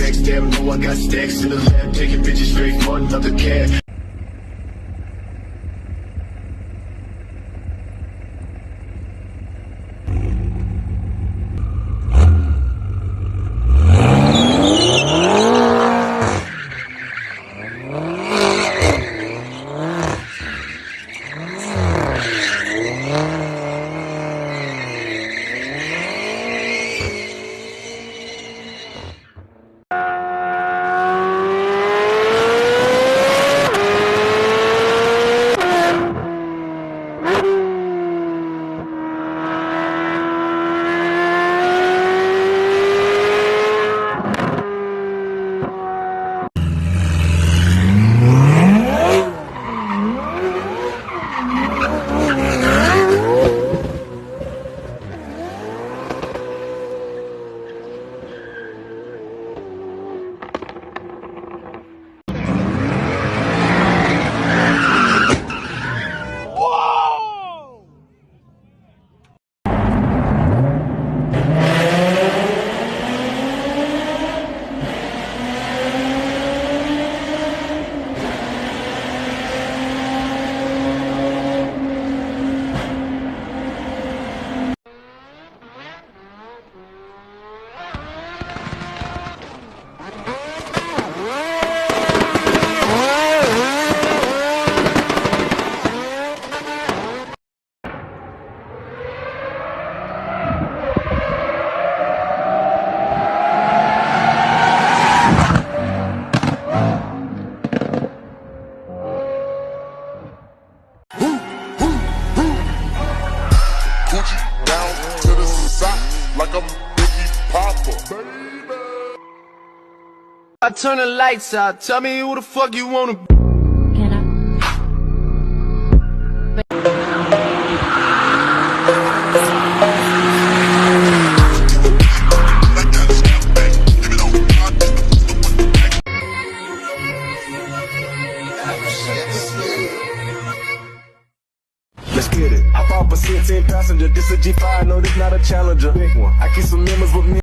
next. Damn, know I got stacks in the lab, taking bitches straight for another cab. Down to the side like I'm Biggie Popper. I turn the lights out, tell me who the fuck you wanna be. Can I? Let's get it. I bought a 10 passenger. This a G5, no, this not a Challenger. Big one. I keep some members with me.